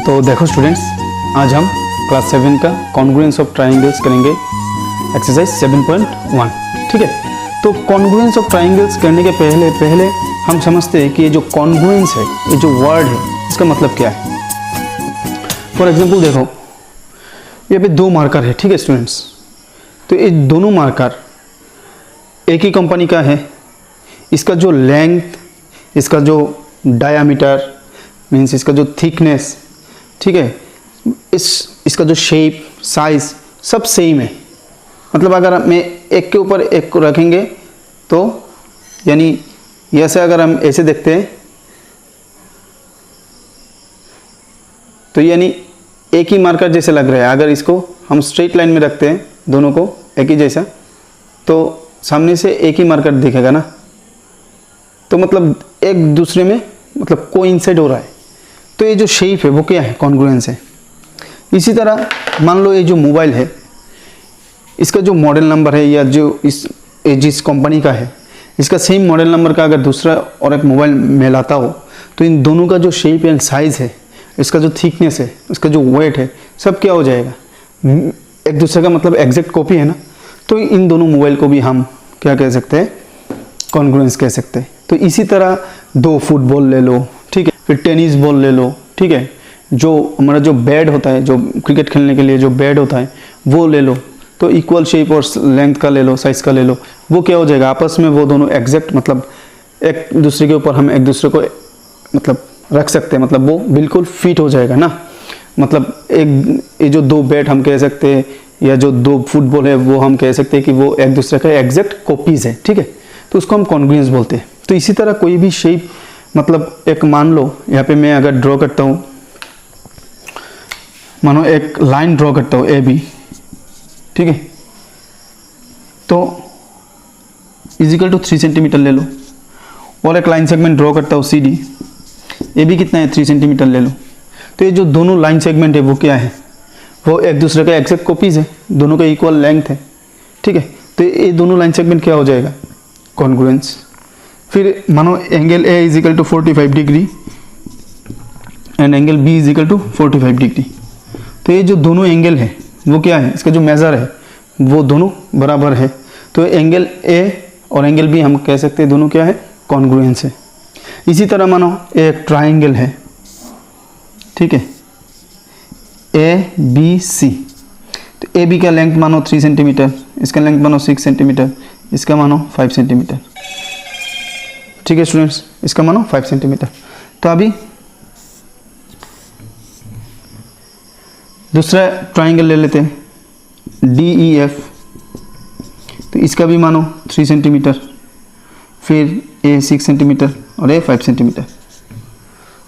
तो देखो स्टूडेंट्स, आज हम क्लास 7 का कॉन्ग्रुएंस ऑफ ट्राइंगल्स करेंगे, एक्सरसाइज 7.1। ठीक है, तो कॉन्ग्रुएंस ऑफ ट्राइंगल्स करने के पहले हम समझते हैं कि ये जो कॉन्ग्रुएंस है, ये जो वर्ड है, इसका मतलब क्या है। फॉर एग्जांपल देखो, ये पे दो मार्कर है। ठीक है स्टूडेंट्स, तो ये दोनों मार्कर एक ही कंपनी का है। इसका जो लेंथ, इसका जो डायामीटर मीन्स इसका जो थिकनेस, ठीक है, इसका जो शेप, साइज सब सेम है। मतलब अगर मैं एक के ऊपर एक को रखेंगे तो यानी ऐसे अगर हम ऐसे देखते हैं तो यानी एक ही मार्कर जैसे लग रहा है। अगर इसको हम स्ट्रेट लाइन में रखते हैं दोनों को एक ही जैसा, तो सामने से एक ही मार्कर दिखेगा ना, तो मतलब एक दूसरे में मतलब कोइंसाइड हो रहा है। तो ये जो शेप है वो क्या है, कॉन्ग्रुएंस है। इसी तरह मान लो ये जो मोबाइल है, इसका जो मॉडल नंबर है या जो जिस कंपनी का है, इसका सेम मॉडल नंबर का अगर दूसरा और एक मोबाइल में लाता हो तो इन दोनों का जो शेप एंड साइज़ है, इसका जो थिकनेस है, इसका जो वेट है, सब क्या हो जाएगा, एक दूसरे का मतलब एग्जैक्ट कॉपी है ना। तो इन दोनों मोबाइल को भी हम क्या कह सकते हैं, कॉन्ग्रुएंस कह सकते हैं। तो इसी तरह दो फुटबॉल ले लो, ठीक है, फिर टेनिस बॉल ले लो, ठीक है, जो हमारा जो बैट होता है, जो क्रिकेट खेलने के लिए जो बैट होता है वो ले लो, तो इक्वल शेप और लेंथ का ले लो, साइज का ले लो, वो क्या हो जाएगा, आपस में वो दोनों एग्जैक्ट मतलब एक दूसरे के ऊपर हम एक दूसरे को मतलब रख सकते हैं, मतलब वो बिल्कुल फिट हो जाएगा ना। मतलब एक ये जो दो बैट हम कह सकते हैं या जो दो फुटबॉल है वो हम कह सकते हैं कि वो एक दूसरे का एग्जैक्ट कॉपीज है। ठीक है, तो उसको हम कॉन्ग्रुएंस बोलते हैं। तो इसी तरह कोई भी शेप, मतलब एक मान लो यहाँ पे मैं अगर ड्रॉ करता हूँ, मानो एक लाइन ड्रॉ करता हूँ ए बी, ठीक है, तो इजिकल टू 3 सेंटीमीटर ले लो, और एक लाइन सेगमेंट ड्रॉ करता हूँ सी डी, ए बी कितना है 3 सेंटीमीटर ले लो। तो ये जो दोनों लाइन सेगमेंट है वो क्या है, वो एक दूसरे का एग्जैक्ट कॉपीज है, दोनों का इक्वल लेंथ है। ठीक है, तो ये दोनों लाइन सेगमेंट क्या हो जाएगा, कॉन्ग्रुएंस। फिर मानो angle A is equal to 45 degree and angle B is equal to 45 degree. तो ये जो दोनों एंगल है वो क्या है, इसका जो मेजर है वो दोनों बराबर है। तो एंगल ए और एंगल बी हम कह सकते हैं दोनों क्या है, कॉन्ग्रुएंस है। इसी तरह मानो एक ट्राइंगल है, ठीक है, ए बी सी, तो ए बी का लेंथ मानो 3 सेंटीमीटर, इसका लेंथ मानो 6 सेंटीमीटर, इसका मानो 5 सेंटीमीटर। ठीक है स्टूडेंट्स, इसका मानो 5 सेंटीमीटर। तो अभी दूसरा ट्राइंगल ले लेते हैं डी ई एफ, तो इसका भी मानो 3 सेंटीमीटर, फिर ए 6 सेंटीमीटर और ए 5 सेंटीमीटर।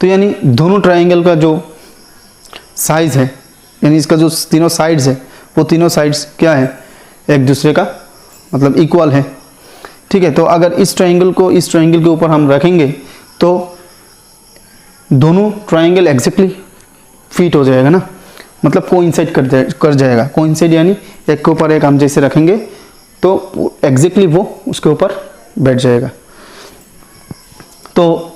तो यानी दोनों ट्राइंगल का जो साइज़ है, यानी इसका जो तीनों साइड्स है वो तीनों साइड्स क्या है, एक दूसरे का मतलब इक्वल है। ठीक है, तो अगर इस ट्राइंगल को इस ट्राइंगल के ऊपर हम रखेंगे तो दोनों ट्राइंगल एग्जैक्टली फिट हो जाएगा ना, मतलब कोइंसाइड कर जाएगा। कोइंसाइड यानी एक के ऊपर एक हम जैसे रखेंगे तो एग्जैक्टली वो उसके ऊपर बैठ जाएगा, तो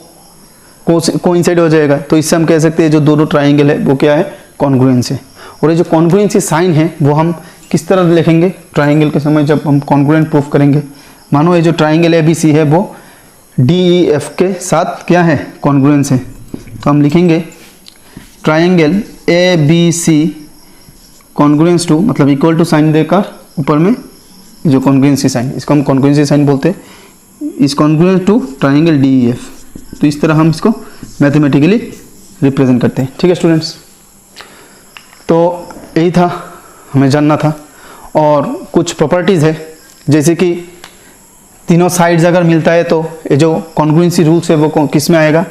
कोइंसाइड हो जाएगा। तो इससे हम कह सकते हैं जो दोनों ट्राइंगल है वो क्या है, कॉन्ग्रुएंस है। और ये जो कॉन्ग्रुएंस साइन है वो हम किस तरह लिखेंगे ट्राइंगल के समय जब हम कॉन्ग्रुएंट प्रूफ करेंगे। मानो ये जो ट्राइंगल ए बी सी है वो डी ई एफ के साथ क्या है, कॉन्ग्रुएंस है। तो हम लिखेंगे triangle A B C congruence to, मतलब इक्वल टू साइन देकर ऊपर में जो कॉन्ग्रुएंसी साइन, इसको हम कॉन्ग्रुएंसी साइन बोलते हैं, इस congruence to triangle D E F. तो इस तरह हम इसको मैथमेटिकली रिप्रेजेंट करते हैं। ठीक है स्टूडेंट्स, तो यही था हमें जानना था। और कुछ प्रॉपर्टीज़ है, जैसे कि तीनों साइड्स अगर मिलता है तो ये जो कॉन्ग्रुएंसी रूल्स है वो किस में आएगा,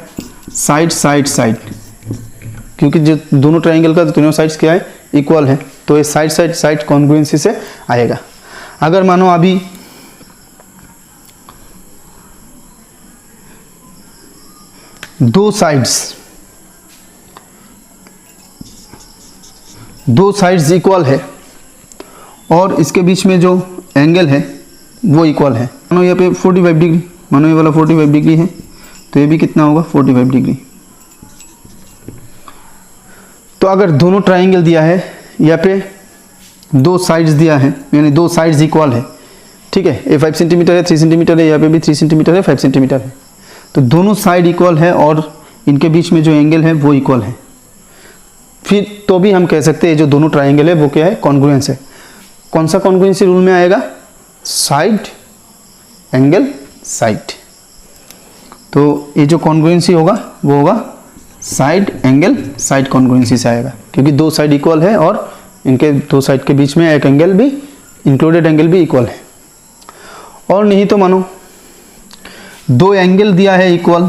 साइड साइड साइड, क्योंकि जो दोनों ट्राइंगल का तीनों साइड्स क्या है, इक्वल है, तो ये साइड साइड साइड कॉन्ग्रुएंसी से आएगा। अगर मानो अभी दो साइड्स इक्वल है और इसके बीच में जो एंगल है वो इक्वल है, मानो यहाँ पे 45 डिग्री, मानो ये वाला 45 डिग्री है, तो ये भी कितना होगा 45 डिग्री। तो अगर दोनों ट्राइंगल दिया है, यहाँ पे दो साइड्स दिया है, यानी दो साइड्स इक्वल है, ठीक है, ये 5 सेंटीमीटर है, 3 सेंटीमीटर है, यहाँ पे भी 3 सेंटीमीटर है, 5 सेंटीमीटर है, तो दोनों साइड इक्वल है और इनके बीच में जो एंगल है वो इक्वल है, फिर तो भी हम कह सकते हैं जो दोनों ट्राइंगल है वो क्या है, कॉन्ग्रुएंस है। कौन सा कॉन्ग्रुएंसी रूल में आएगा, साइड एंगल साइड। तो ये जो कॉन्ग्रुएंसी होगा वो होगा साइड एंगल साइड कॉन्ग्रुएंसी से आएगा, क्योंकि दो साइड इक्वल है और इनके दो साइड के बीच में एक एंगल भी, इंक्लूडेड एंगल भी इक्वल है। और नहीं तो मानो दो एंगल दिया है इक्वल,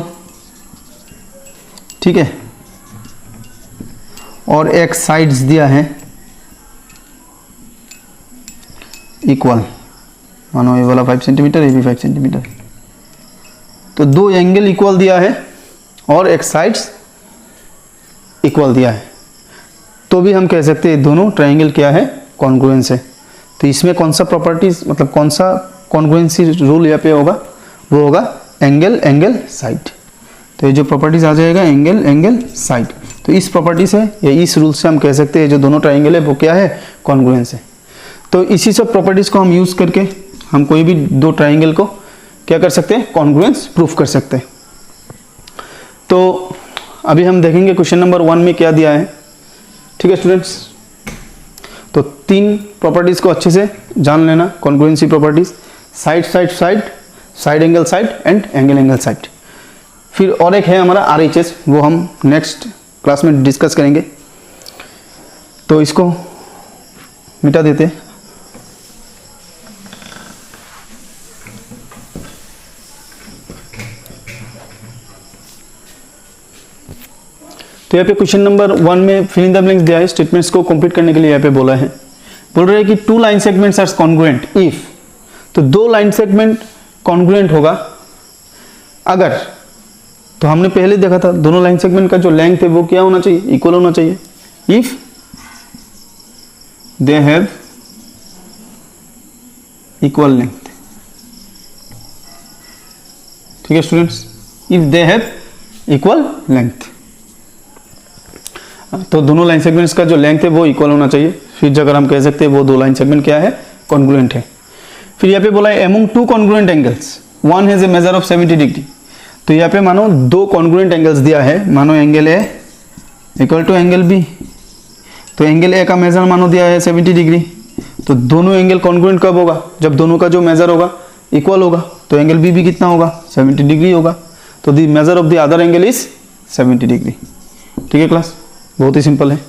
ठीक है, और एक साइड्स दिया है इक्वल, मानो ये वाला 5 सेंटीमीटर, ये भी 5 सेंटीमीटर, तो दो एंगल इक्वल दिया है और एक साइड्स इक्वल दिया है, तो भी हम कह सकते हैं दोनों ट्राइंगल क्या है, कॉन्ग्रुएंस है। तो इसमें कौन सा प्रॉपर्टीज, मतलब कौन सा कॉन्ग्रुएंसी रूल यहाँ पे होगा, वो होगा एंगल एंगल साइड। तो ये जो प्रॉपर्टीज आ जाएगा एंगल एंगल साइड, तो इस प्रॉपर्टी से या इस रूल से हम कह सकते हैं जो दोनों ट्राइंगल है वो क्या है, कॉन्ग्रुएंस है। तो इसी सब प्रॉपर्टीज को हम यूज करके हम कोई भी दो ट्राइंगल को क्या कर सकते हैं, कॉन्ग्रुएंस प्रूफ कर सकते हैं। तो अभी हम देखेंगे क्वेश्चन नंबर 1 में क्या दिया है, ठीक है स्टूडेंट्स। तो तीन प्रॉपर्टीज को अच्छे से जान लेना, congruency properties, side side side, side angle side and angle angle side. फिर और एक है हमारा RHS, वो हम नेक्स्ट क्लास में डिस्कस करेंगे। तो इसको मिटा देते हैं। तो यहाँ पे क्वेश्चन नंबर 1 में फिल इन द ब्लैंक्स दिया है, स्टेटमेंट्स को कंप्लीट करने के लिए यहाँ पे बोला है, बोल रहे हैं कि 2 line segments are congruent if, तो 2 लाइन सेगमेंट कॉन्ग्रुएंट होगा अगर, तो हमने पहले देखा था दोनों लाइन सेगमेंट का जो लेंथ है वो क्या होना चाहिए, इक्वल होना चाहिए। If they have equal length, ठीक है students, if they have equal length, तो दोनों लाइन सेगमेंट्स का जो लेंथ है वो इक्वल होना चाहिए, फिर अगर हम कह सकते हैं वो दो लाइन सेगमेंट क्या है, कॉन्ग्रुएंट है। फिर यहाँ पे बोला है among 2 congruent angles one has a measure of 70 degree, तो यहाँ पे मानो दो कॉन्ग्रुएंट एंगल्स दिया है, मानो angle A equal to angle B, तो एंगल ए का मेजर मानो दिया है 70 डिग्री, तो दोनों एंगल कॉन्ग्रुएंट कब होगा, जब दोनों का जो मेजर होगा इक्वल होगा, तो एंगल बी भी कितना होगा, 70 डिग्री होगा, तो the measure of the other angle is 70 degree. ठीक है क्लास, बहुत ही सिंपल है।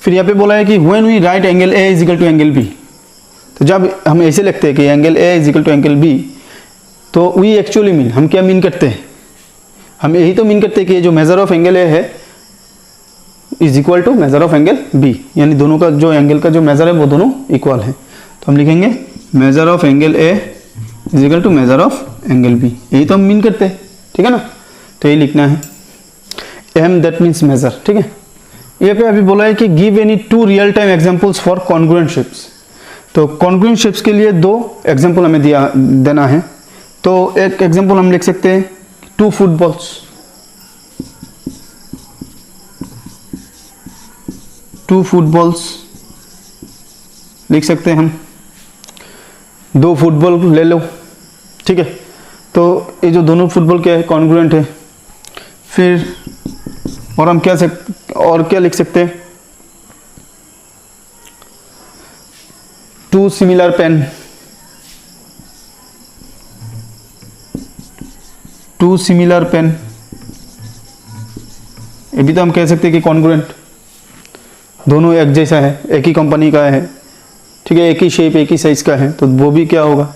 फिर यहाँ पे बोला है कि when we write angle A is equal to angle B, तो जब हम ऐसे लिखते हैं कि angle A is equal to angle B, तो वी एक्चुअली मीन, हम क्या मीन करते हैं, हम यही तो मीन करते हैं कि ये जो मेजर ऑफ एंगल ए है is equal to measure of angle B, यानी दोनों का जो एंगल का जो मेजर है वो दोनों इक्वल है, तो हम लिखेंगे measure of angle A is equal to measure of angle B, यही तो हम मीन करते हैं। ठीक है ना, तो ये लिखना है एम, दैट मीन्स मेजर। ठीक है, ये पे अभी बोला है कि give any 2 real time examples for congruent shapes, तो कॉन्ग्रुएंट शेप्स के लिए 2 एग्जांपल हमें देना है। तो एक एग्जांपल हम लिख सकते हैं 2 फुटबॉल्स, 2 फुटबॉल्स लिख सकते हैं हम, 2 फुटबॉल ले लो। ठीक है, तो ये जो दोनों फुटबॉल क्या है, कॉन्ग्रुएंट है। फिर और हम क्या लिख सकते हैं, 2 सिमिलर पेन, 2 सिमिलर पेन, ये भी तो हम कह सकते हैं कि कॉन्ग्रुएंट, दोनों एक जैसा है, एक ही कंपनी का है, ठीक है, एक ही शेप एक ही साइज का है, तो वो भी क्या होगा,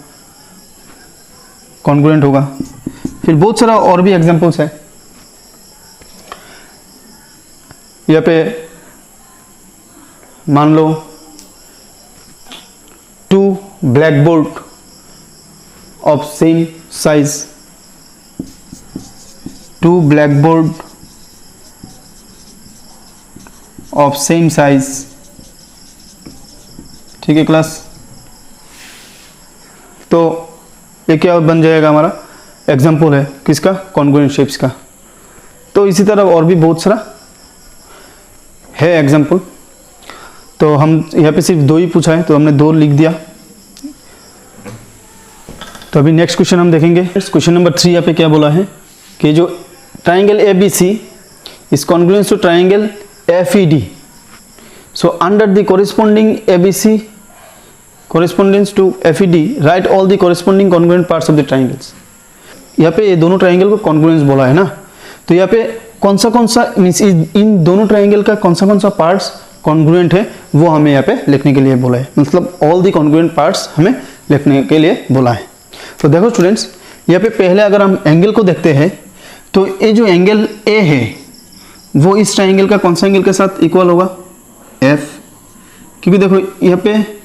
कॉन्ग्रुएंट होगा। फिर बहुत सारा और भी एग्जांपल्स है, यहाँ पे मान लो 2 black board of same size, 2 black board of same size. ठीक है क्लास, तो ये क्या बन जाएगा, हमारा एग्जाम्पल है किसका, कॉन्ग्रुएंट शेप्स का। तो इसी तरह और भी बहुत सारा है एग्जाम्पल। तो हम यहाँ पे सिर्फ 2 ही पूछा है तो हमने 2 लिख दिया। तो अभी नेक्स्ट क्वेश्चन हम देखेंगे। क्वेश्चन नंबर 3 यहाँ पे क्या बोला है कि जो triangle A B C is congruence to triangle F E D, so under the corresponding A B C correspondence to FED write all the corresponding congruent parts of the triangles। यहाँ पे ये दोनों ट्राइंगल को congruence बोला है ना, तो यहाँ पे कौन सा मीन्स इन दोनों ट्राइंगल का कौन सा पार्ट्स कॉन्ग्रुएंट है वो हमें यहाँ पे लिखने के लिए बोला है, मतलब ऑल द कॉन्ग्रुएंट पार्ट्स हमें लिखने के लिए बोला है। तो देखो स्टूडेंट्स, यहाँ पे पहले अगर हम एंगल को देखते हैं तो ये जो एंगल ए है वो इस ट्राइंगल का कौन सा एंगल के साथ इक्वल होगा, एफ। क्योंकि देखो यहाँ पे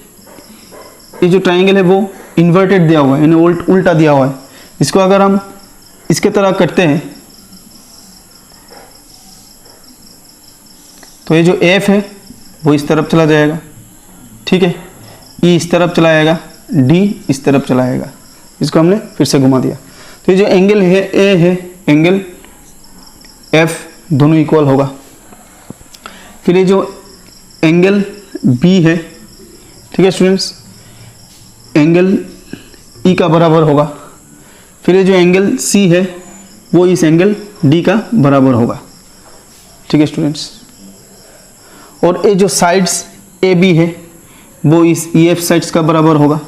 ये जो ट्राइंगल है वो इन्वर्टेड दिया हुआ है, यानी उल्टा दिया हुआ है। इसको अगर हम इसके तरह करते हैं तो ये जो एफ है वो इस तरफ चला जाएगा, ठीक है, ई इस तरफ चला जाएगा, डी इस तरफ चला जाएगा। इसको हमने फिर से घुमा दिया तो ये जो एंगल है ए है, एंगल एफ दोनों इक्वल होगा। फिर ये जो एंगल बी है, ठीक है स्टूडेंट्स, एंगल ई का बराबर होगा। फिर ये जो एंगल सी है वो इस एंगल डी का बराबर होगा, ठीक है स्टूडेंट्स। और ये जो साइड्स ए बी है वो इस ई एफ साइड्स का बराबर होगा।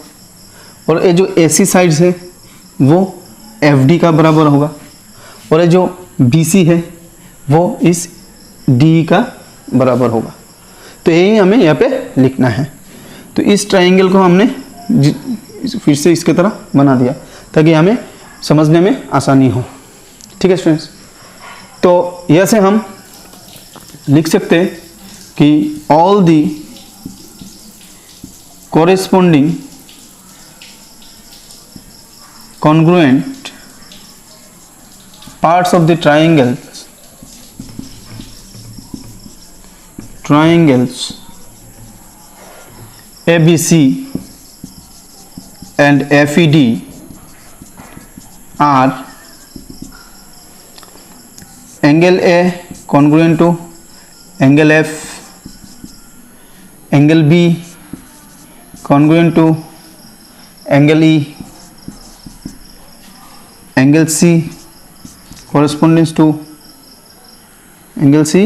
और ये जो ए सी साइड्स है वो एफ डी का बराबर होगा। और ये जो बी सी है वो इस डी का बराबर होगा। तो यही हमें यहाँ पे लिखना है। तो इस ट्राइंगल को हमने फिर से इसके तरह बना दिया ताकि हमें समझने में आसानी हो, ठीक है स्टूडेंट्स। तो यह से हम लिख सकते हैं कि all the corresponding congruent parts of the triangles ABC and FED are angle A congruent to angle F, angle B congruent to angle E, angle C corresponds to angle C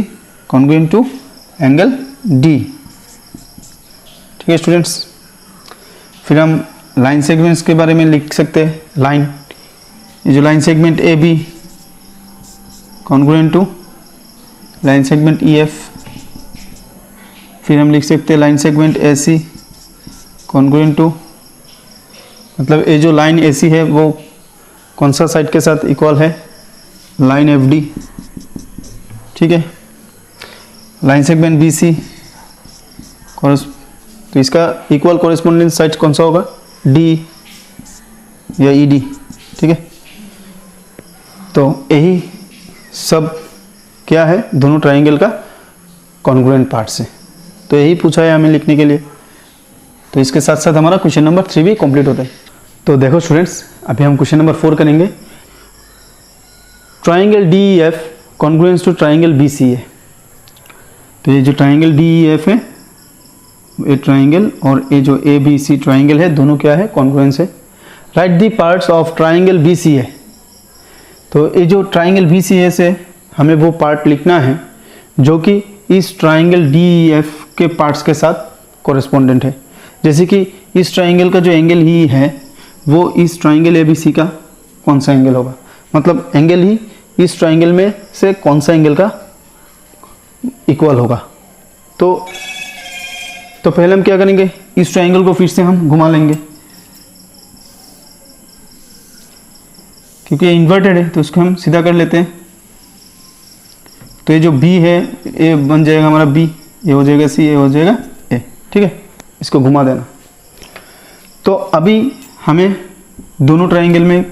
congruent to angle D, ठीक है students. फिर हम line segments के बारे में लिख सकते हैं। लाइन, ये जो line segment A B congruent to line segment E F. फिर हम लिख सकते हैं line segment A C congruent to, मतलब ये जो लाइन ए सी है वो कौन सा साइड के साथ इक्वल है, लाइन एफ डी, ठीक है। लाइन सेगमेंट बी सी, तो इसका इक्वल कोरेस्पोंडेंस साइड कौन सा होगा, डी या ई डी, ठीक है। तो यही सब क्या है, दोनों ट्राइंगल का कॉन्ग्रुएंट पार्ट्स है। तो यही पूछा है हमें लिखने के लिए। तो इसके साथ साथ हमारा क्वेश्चन नंबर 3 भी कंप्लीट होता है। तो देखो स्टूडेंट्स, अभी हम क्वेश्चन नंबर 4 करेंगे। Triangle D E F congruence to triangle B C है। तो ये जो ट्राइंगल डी ई एफ है, ये ट्राइंगल और ये जो ए बी सी ट्राइंगल है, दोनों क्या है, कॉन्ग्रुएंस है। Write the parts of triangle B C है। तो ये जो ट्राइंगल बी सी है से हमें वो पार्ट लिखना है जो कि इस ट्राइंगल डी ई एफ के पार्ट्स के साथ कोरेस्पोंडेंट है। जैसे कि इस ट्राइंगल का जो एंगल ही है वो इस ट्राइंगल ए बी सी का कौन सा एंगल होगा, मतलब एंगल ही इस ट्राइंगल में से कौन सा एंगल का इक्वल होगा। तो पहले हम क्या करेंगे, इस ट्राइंगल को फिर से हम घुमा लेंगे क्योंकि ये इन्वर्टेड है, तो इसको हम सीधा कर लेते हैं। तो ये जो B है ये बन जाएगा हमारा B, ये हो जाएगा C, ये हो जाएगा A, ठीक है। इसको घुमा देना। तो अभी हमें दोनों ट्राइंगल में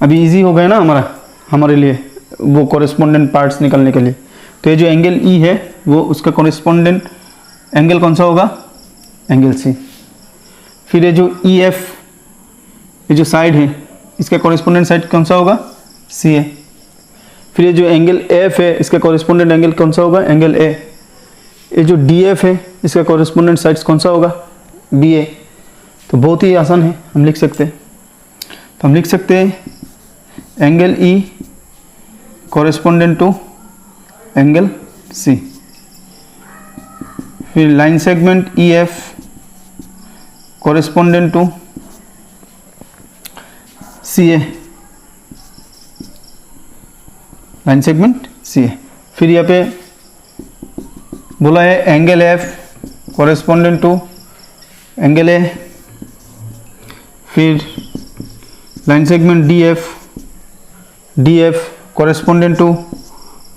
अभी इजी हो गया ना हमारे लिए वो कॉरेस्पोंडेंट पार्ट्स निकलने के लिए। तो ये जो एंगल E है वो उसका कॉरेस्पोंडेंट एंगल कौन सा होगा, एंगल C। फिर ये जो EF, ये जो साइड है इसका कॉरेस्पोंडेंट साइड कौन सा होगा, C है। फिर ये जो एंगल F है इसका कॉरेस्पोंडेंट एंगल कौन सा होगा, एंगल A। ये जो डी एफ है इसका कॉरेस्पोंडेंट साइड्स कौन सा होगा, बी ए। तो बहुत ही आसान है, हम लिख सकते हैं। तो हम लिख सकते हैं angle E correspondent to angle C. फिर line segment E F correspondent to C A, line segment C A. फिर यहाँ पे बोला है angle F correspondent to angle A. फिर line segment D F correspondent to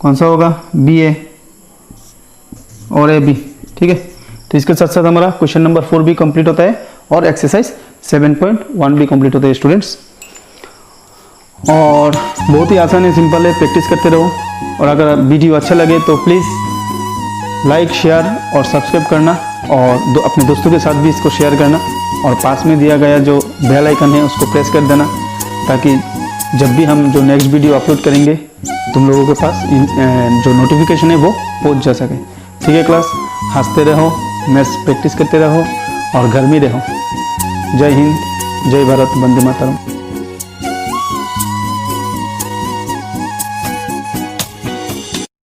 कौन सा होगा, बी ए और ए बी। ठीक है, तो इसके साथ साथ हमारा क्वेश्चन नंबर 4 भी कंप्लीट होता है और एक्सरसाइज 7.1 भी कंप्लीट होता है स्टूडेंट्स। और बहुत ही आसान है, सिंपल है, प्रैक्टिस करते रहो। और अगर वीडियो अच्छा लगे तो प्लीज़ लाइक, शेयर और सब्सक्राइब करना, और अपने दोस्तों के साथ भी इसको शेयर करना। और पास में दिया गया जो बेल आइकन है उसको प्रेस कर देना, ताकि जब भी हम जो नेक्स्ट वीडियो अपलोड करेंगे तुम लोगों के पास जो नोटिफिकेशन है वो पहुंच जा सके। ठीक है क्लास, हंसते रहो, मैथ्स प्रैक्टिस करते रहो और घर में रहो। जय हिंद, जय भारत, वंदे मातरम।